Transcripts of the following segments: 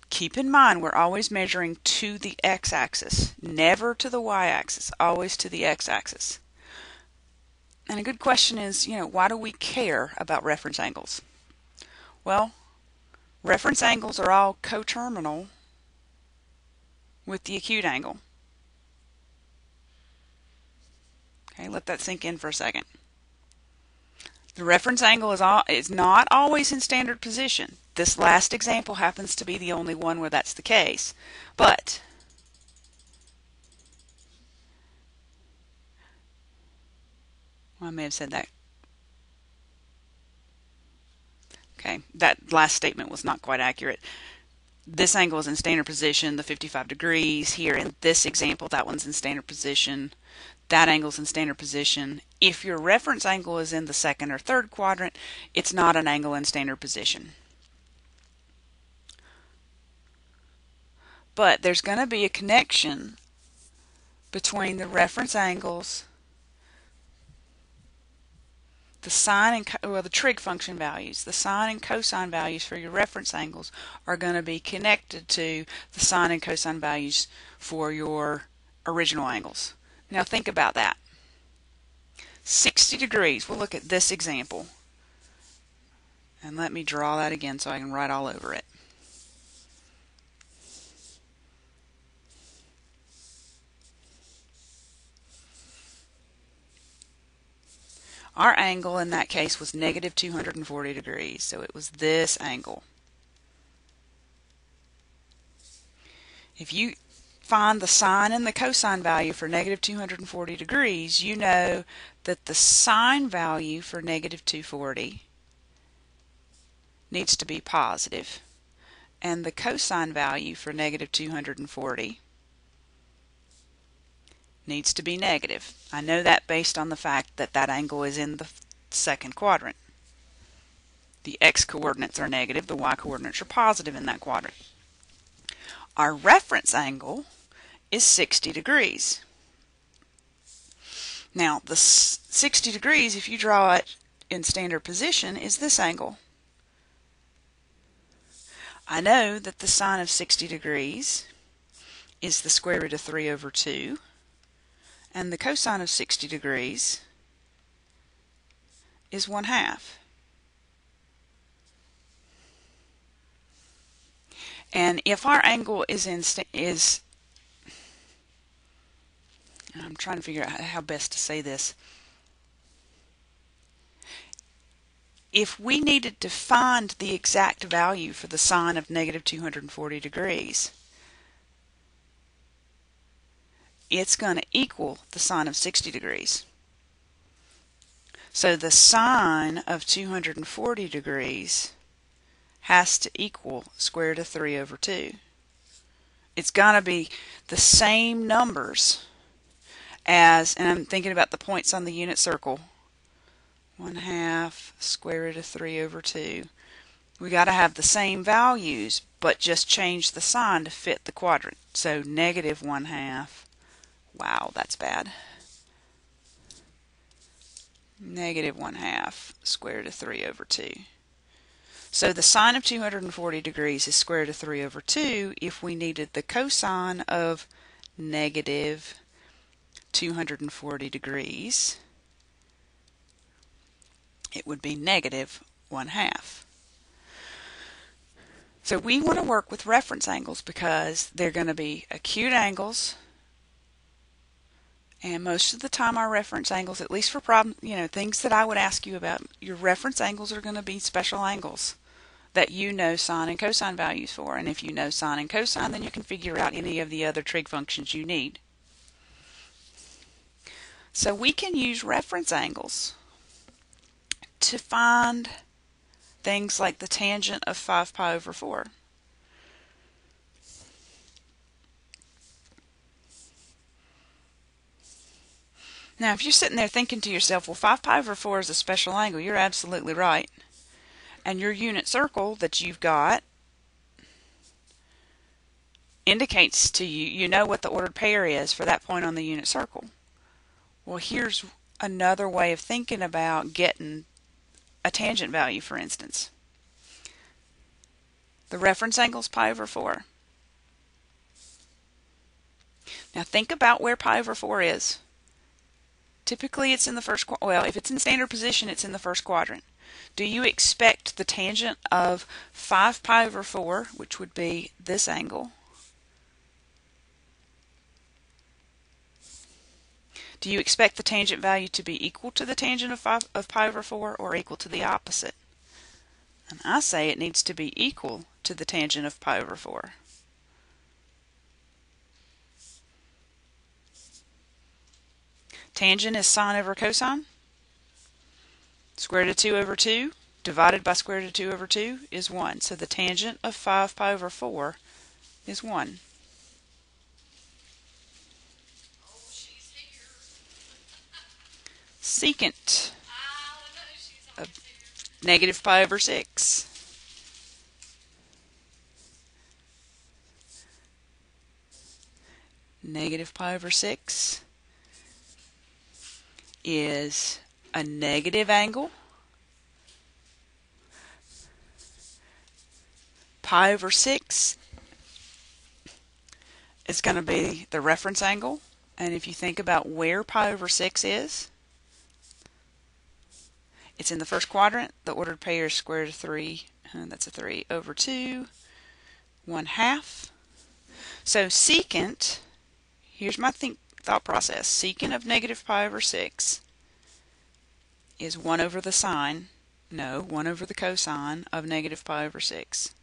keep in mind, we're always measuring to the x-axis, never to the y-axis, always to the x-axis. And a good question is, why do we care about reference angles? Well, reference angles are all coterminal with the acute angle. Okay, let that sink in for a second. The reference angle is not always in standard position. This last example happens to be the only one where that's the case. But I may have said that. Okay, that last statement was not quite accurate. This angle is in standard position, the 55 degrees. Here in this example, that one's in standard position. That angle's in standard position. If your reference angle is in the second or third quadrant, it's not an angle in standard position. But there's going to be a connection between the reference angles, the sine and the trig function values, the sine and cosine values for your reference angles are going to be connected to the sine and cosine values for your original angles. Now think about that. 60 degrees. We'll look at this example. And let me draw that again so I can write all over it. Our angle in that case was negative 240 degrees, so it was this angle. If you find the sine and the cosine value for negative 240 degrees, you know that the sine value for negative 240 needs to be positive, and the cosine value for negative 240 needs to be negative. I know that based on the fact that that angle is in the second quadrant. The x-coordinates are negative, the y-coordinates are positive in that quadrant. Our reference angle is 60 degrees. Now, the 60 degrees, if you draw it in standard position, is this angle. I know that the sine of 60 degrees is the square root of 3 over 2, and the cosine of 60 degrees is 1/2. And if our angle is I'm trying to figure out how best to say this. If we needed to find the exact value for the sine of negative 240 degrees, it's going to equal the sine of 60 degrees. So the sine of 240 degrees has to equal square root of 3 over 2. It's going to be the same numbers as, and I'm thinking about the points on the unit circle, 1/2 square root of 3 over 2. We got to have the same values, but just change the sign to fit the quadrant. So negative 1/2. Wow, that's bad. Negative 1/2 square root of 3 over 2. So the sine of 240 degrees is square root of 3 over 2. If we needed the cosine of negative 240 degrees, it would be negative 1/2. So we want to work with reference angles because they're going to be acute angles, and most of the time our reference angles, at least for things that I would ask you about, your reference angles are going to be special angles that you know sine and cosine values for. And if you know sine and cosine, then you can figure out any of the other trig functions you need. So we can use reference angles to find things like the tangent of 5 pi over 4. Now, if you're sitting there thinking to yourself, well, 5 pi over 4 is a special angle, you're absolutely right. And your unit circle that you've got indicates to you, you know what the ordered pair is for that point on the unit circle. Well, here's another way of thinking about getting a tangent value, for instance. The reference angle is pi over 4. Now think about where pi over 4 is. Typically it's in the first quadrant. Well, if it's in standard position, it's in the first quadrant. Do you expect the tangent of 5 pi over 4, which would be this angle? Do you expect the tangent value to be equal to the tangent of pi over 4 or equal to the opposite? And I say it needs to be equal to the tangent of pi over 4. Tangent is sine over cosine. Square root of 2 over 2 divided by square root of 2 over 2 is 1. So the tangent of 5 pi over 4 is 1. Secant of negative pi over 6. Negative pi over 6 is a negative angle. Pi over 6 is going to be the reference angle. And if you think about where pi over 6 is, it's in the first quadrant. The ordered pair is square root of 3, and that's a 3 over 2, 1/2. So secant, here's my thought process. Secant of negative pi over 6 is 1 over the sine, 1 over the cosine of negative pi over 6.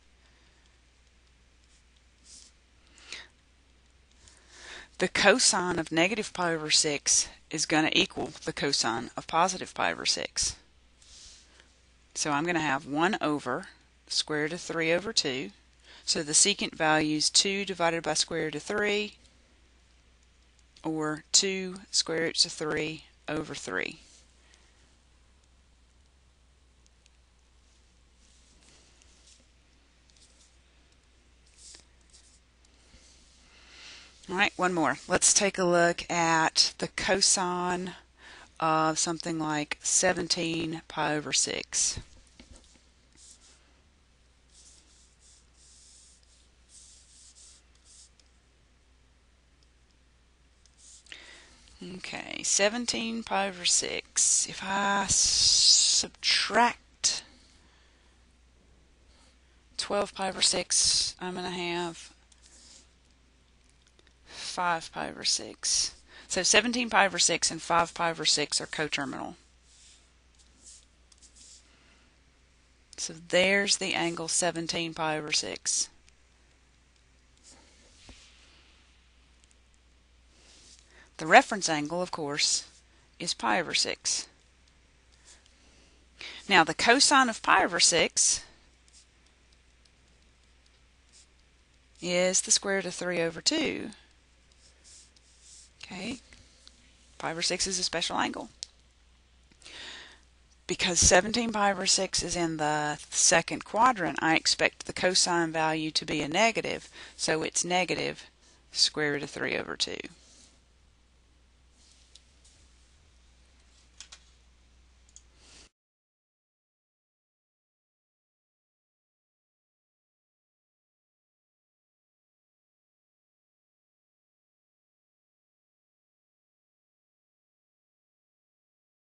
The cosine of negative pi over 6 is going to equal the cosine of positive pi over 6. So I'm going to have 1 over square root of 3 over 2. So the secant value is 2 divided by square root of 3, or 2 square roots of 3 over 3. All right, one more. Let's take a look at the cosine of something like 17 pi over 6. Okay, 17 pi over 6. If I subtract 12 pi over 6, I'm going to have 5 pi over 6. So 17 pi over 6 and 5 pi over 6 are coterminal. So there's the angle 17 pi over 6. The reference angle, of course, is pi over 6. Now the cosine of pi over 6 is the square root of 3 over 2. Okay, pi over 6 is a special angle. Because 17 pi over 6 is in the second quadrant, I expect the cosine value to be a negative, so it's negative square root of 3 over 2.